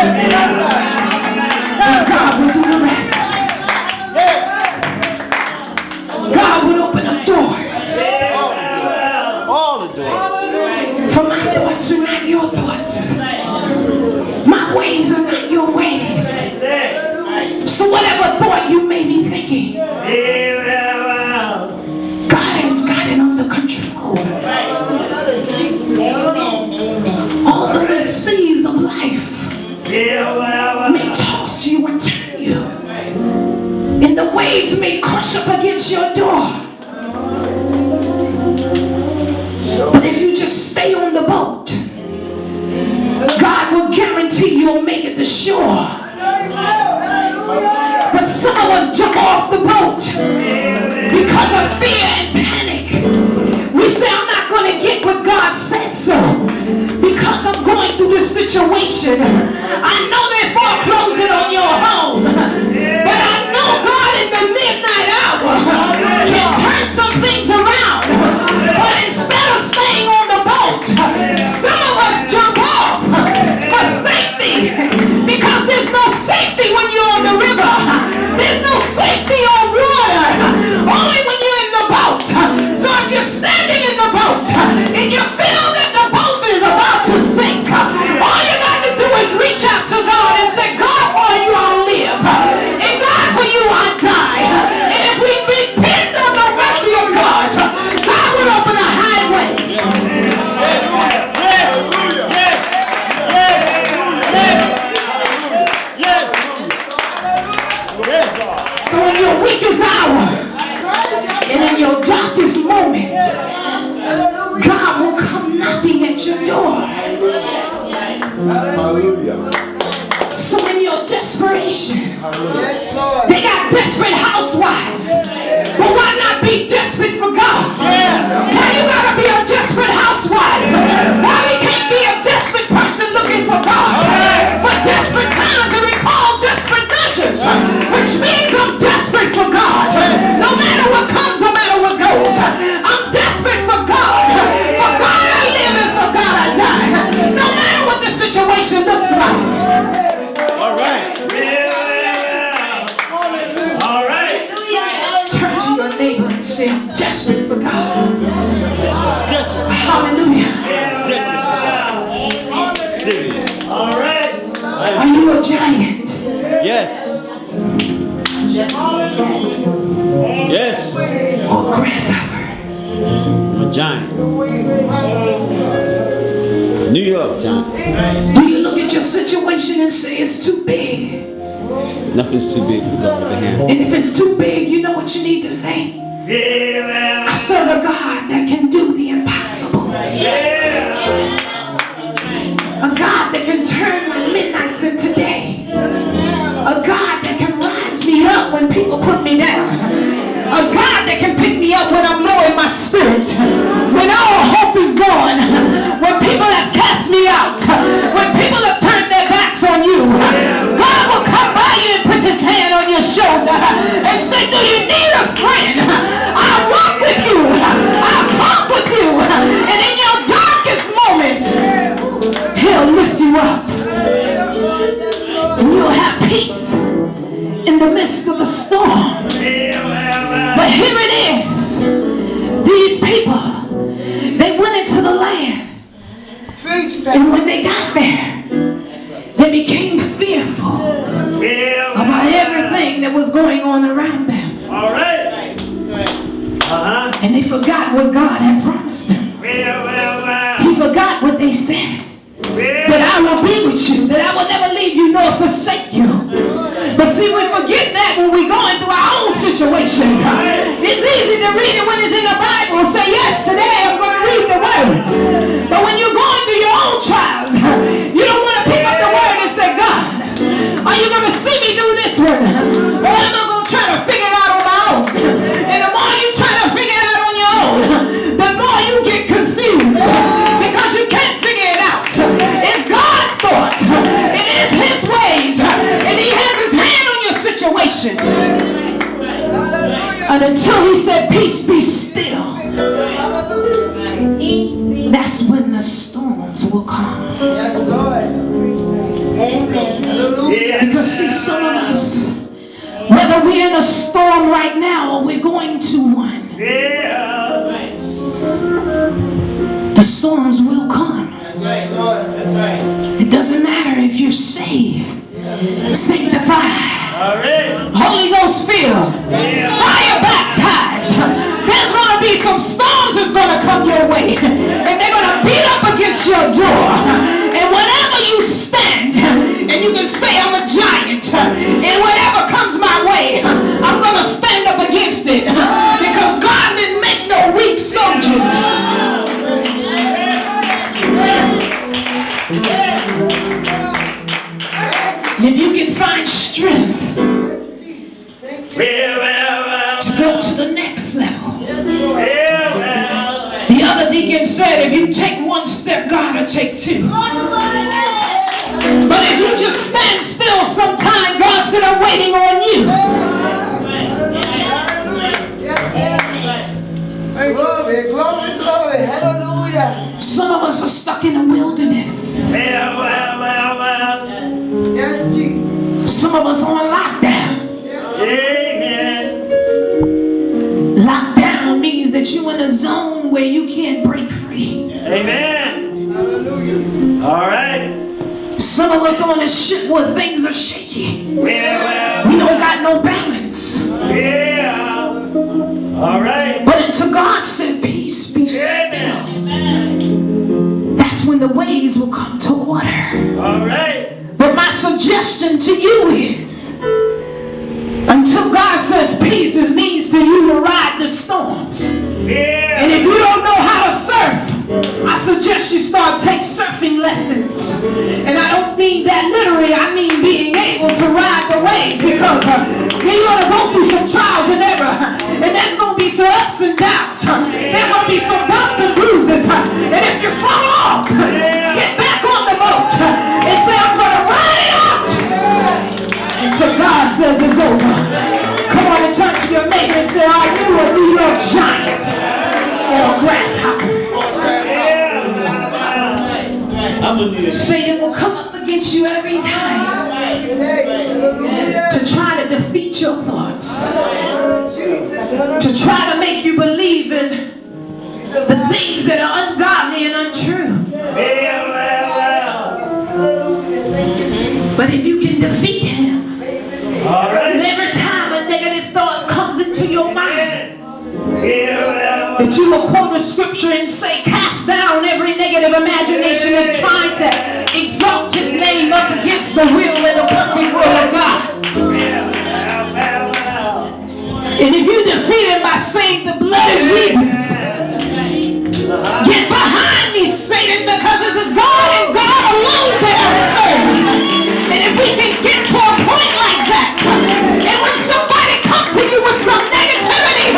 And God will do the rest. God would open up doors. All the doors. For my thoughts are not your thoughts. My ways are not your ways. So whatever thought you may be thinking, God has got it under control. Although the seas of life may toss you and turn you, and the waves may crush up against your door, but if you just stay on the boat, God will guarantee you'll make it to shore. But some of us jump off the boat because of fear and panic. We say, I'm not going to get what God said so because I'm going through this situation. I know they're foreclosing on your home, but I know God in the midnight hour can turn some things around. But instead of staying on the boat, some of us jump off for safety because there's no safety when you're on the river. There's no safety on water, only when you're in the boat. So if you're standing in the boat and you feel that the boat is about to sink, all you got to do is reach out to God and say, God, for you I'll live, and God, for you I'll die. And if we depend on the mercy of God, God will open a highway. So in your weakest hour and in your darkest moment, God will come knocking at your door. So in your desperation, they got desperate housewives, but why not be desperate for God? Why you gotta be a desperate housewife? Why we can't be a desperate person looking for God? For desperate times are called desperate measures, which means I'm desperate for God. No matter what comes, no matter what goes, I'm desperate for God. For God I live and for God I die. No matter what the situation looks like. All right. All right. Turn to your neighbor and say, I'm desperate for God. Hallelujah. All right. Are you a giant? Yes. Yes. Or a grasshopper? I'm a giant. New York giant. Do you look at your situation and say it's too big? Nothing's too big for God to handle. And if it's too big, you know what you need to say? I serve a God that can do the impossible. A God that can turn my midnights into day. A God that can rise me up when people put me down. A God that can pick me up when I'm low in my spirit. When all hope is gone. When people have cast me out. When people have turned their backs on you. God will come by you and put his hand on your shoulder and say, do you need a friend? I'll walk with you. I'll talk with you. And in your darkest moment, he'll lift you up. And you'll have peace in the midst of a storm. But here it is. These people, they went into the land. And when they got there, they became fearful about everything that was going on around them. All right. And they forgot what God had promised them. He forgot what they said. That I will be with you, that I will never leave you nor forsake you. But see, we forget that when we're going through our own situations. It's easy to read it when it's in the Bible and say, yes, today I'm going to read the word. But when you're going through your own trials, you don't want to pick up the word and say, God, are you going to see me do this one? Or am I going to try to figure it out on my own? And the more you try to figure it out on your own, the more you get confused. Because you can't figure it out. It's God's thoughts. It is his ways. And he has his hand on your situation. And until he said, peace be still, that's when the storms will come. Yes, Lord. Amen. Because see, some of us, whether we're in a storm right now or we're going to one, the storms will come. That's right. It doesn't matter if you're saved, sanctified, Holy Ghost filled, fire baptized. There's going to be some storms that's going to come your way, and they're going to beat up against your door. And whenever you stand, and you can say, I'm a giant, and whatever comes my way, I'm going to stand up against it, because God didn't make no weak soldiers. If you can find strength to go to the next level. The other deacon said, if you take one step, God will take two. But if you just stand still sometime, God said, I'm waiting on you. Glory, glory, glory. Hallelujah. Some of us are stuck in the wilderness. Yes, Jesus. Some of us are on lockdown. Amen. Lockdown means that you're in a zone where you can't break free. Amen. Hallelujah. All right. Some of us are on a ship where things are shaky. Well. We don't got no balance. Yeah. All right. But until God said, peace, be still, that's when the waves will come to water. All right. But my suggestion to you is, until God says peace, it means for you to ride the storms. Yeah. And if you don't know how to surf, I suggest you start take surfing lessons. And I don't mean that literally, I mean being able to ride the waves, because you're going to go through some trials and error, and there's going to be some ups and downs. There's going to be some bumps and bruises. And if you fall off, get back on the boat and say, I'm going to ride it out until God says it's over. Come on and turn to your neighbor and say, are you a New York giant or a grasshopper? Satan will come up against you every time to try to defeat your thoughts, to try to make you believe in the things that are ungodly and untrue. But if you can defeat him, and every time a negative thought comes into your mind, that you will quote a scripture and say, cast down every negative imagination that's trying to exalt his name up against the will and the perfect will of God. And if you defeat him by saying the blood of Jesus, get behind me, Satan, because this is God and God alone that I serve. And if we can get to a point like that, and when somebody comes to you with some negativity,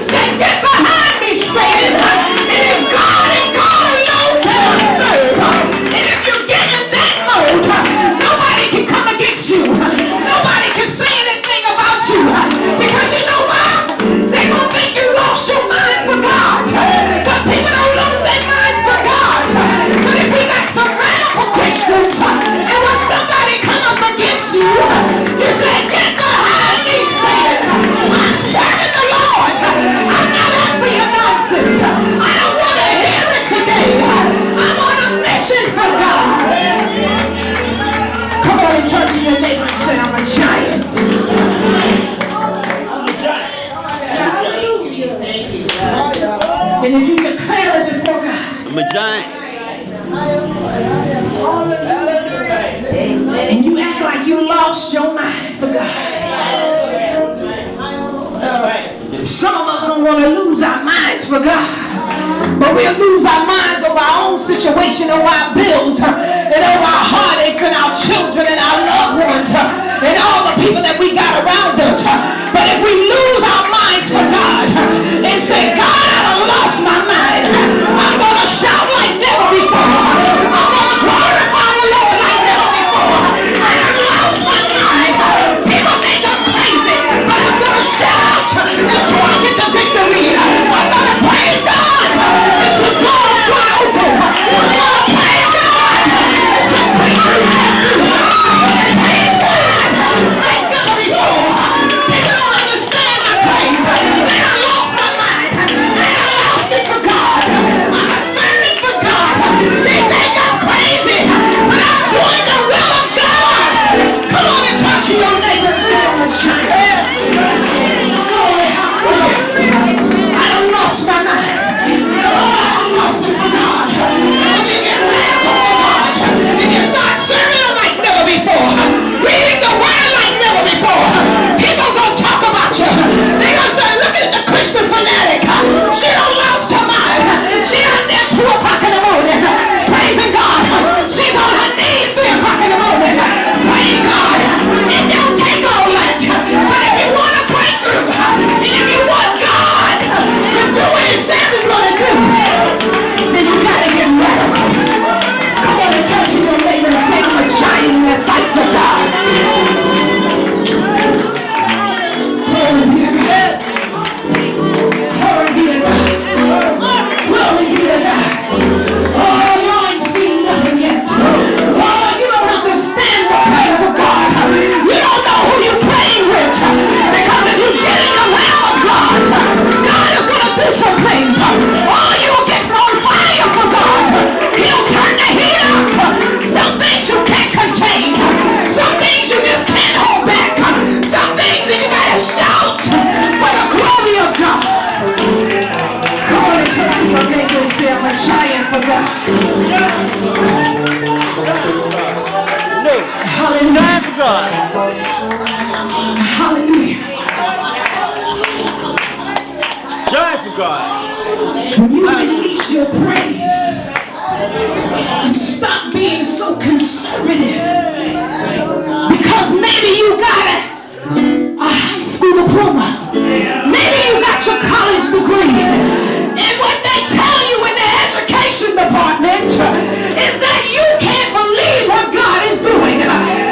say, get behind me, Satan. It is God and God alone that I serve. And if you get in that mode, nobody can come against you. Nobody can say anything about you. Because you know why? They're going to think you lost your mind for God. But people don't lose their minds for God. But if we got some radical Christians, and when somebody come up against you, you say, get behind me, Satan. I'm serving the Lord. I'm not up for your nonsense. I don't want to hear it today. I'm on a mission for God. Come on and turn to your neighbor and say, I'm a giant. And if you declare it before God, I'm a giant. and you act like you lost your mind for God. Some of us don't want to lose our minds for God, but we'll lose our minds over our own situation, over our bills, and over our heartaches, and our children, and our loved ones, and all the people that we got around us. But if we lose our minds for God and say, God, I done lost my mind, I'm going to shout like never before. I'm going to glorify the Lord like never before. I done lost my mind. People think I'm crazy, but I'm going to shout until I get the victory. I'm going to praise God until God is open. I'm going to praise God until God. Hallelujah. Giant for God. When you release your praise and stop being so conservative, because maybe you got a high school diploma, maybe you got your college degree, and what they tell you in the education department is that you can't believe what God is doing.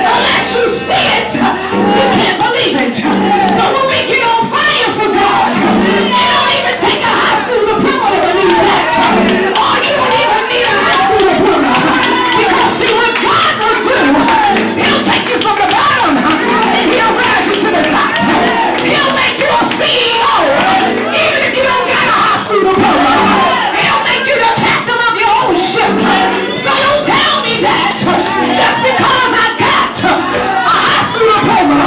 Unless you see it, you can't believe it. But when we get on fire for God, it don't even take a high school diploma to believe that. Or you don't even need a high school diploma. Because see what God will do, he'll take you from the bottom and he'll rise you to the top. He'll make you a CEO, even if you don't got a high school diploma. He'll make you the captain of your own ship. So don't tell me that just because I got a high school diploma,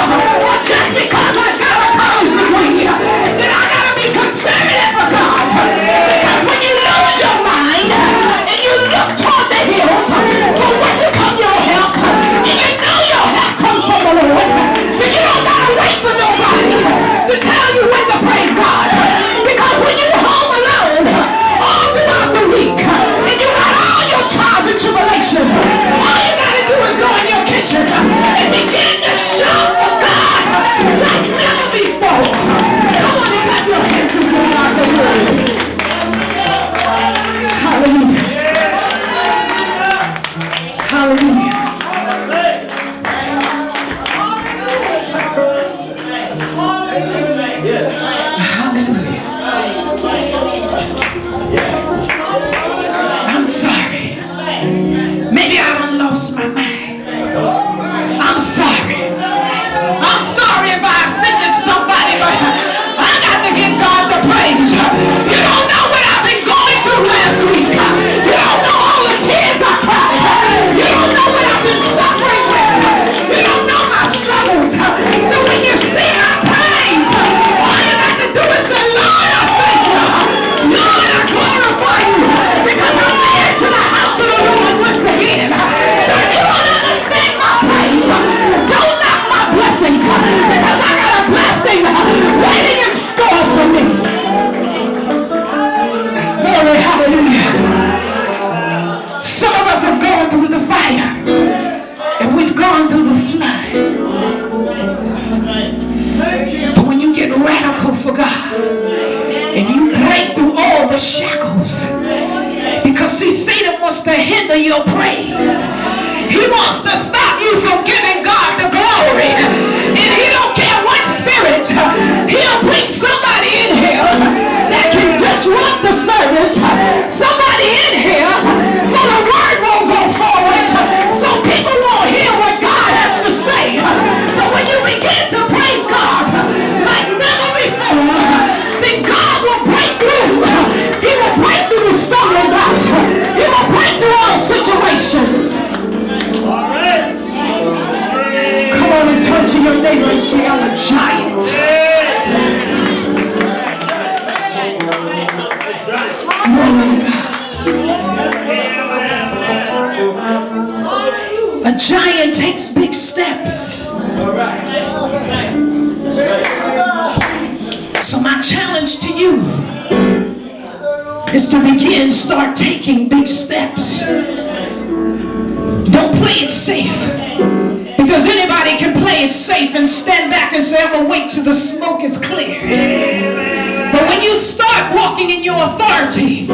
or just because I got a college degree, that I gotta be conservative for God. Because when you lose your mind and you look toward the hills, for what you come your help, and you know your help comes from the Lord, then you don't gotta wait for nobody to tell you when to praise God. Because when you're home alone all throughout the week, and you got all your trials and tribulations, all you gotta do is go in your kitchen and begin to shout for God like never before. Come on and clap your hands and give God the glory. Hallelujah. Hallelujah. Hallelujah. I'm sorry. Maybe I done lost my mind. I'm sorry. I'm sorry if I offended somebody, but I got to give God the praise. You don't know what I've been going through last week. You don't know all the tears I cried. You don't know what I've been suffering with. You don't know my struggles. So when you see my praise, all you got to do is say, Lord, I thank you. Lord, I glorify you. Because I'm there to the house of the Lord once again. So if you don't understand my praise, don't knock my blessings. Because I got a blessing waiting in store for me. Glory, hallelujah. Some of us have gone through the fire. And we've gone through the flood. But when you get radical for God, and you break through all the shackles, because see, Satan wants to hinder your praise. He wants to stop you from giving God the glory. And he don't care what spirit. He'll bring somebody in here that can disrupt the service. Somebody in here so the word won't go forward. So people won't hear what God has to say. But when you begin to praise God like never before, then God will break through. He will break through the stumbling blocks. He will break through all situations. All right. Come on and turn to your neighbor and say, I'm a giant. A giant takes big steps. So my challenge to you is to start taking big steps. Don't play it safe. Because anybody can play it safe and stand back and say, I'm going to wait till the smoke is clear. But when you start walking in your authority,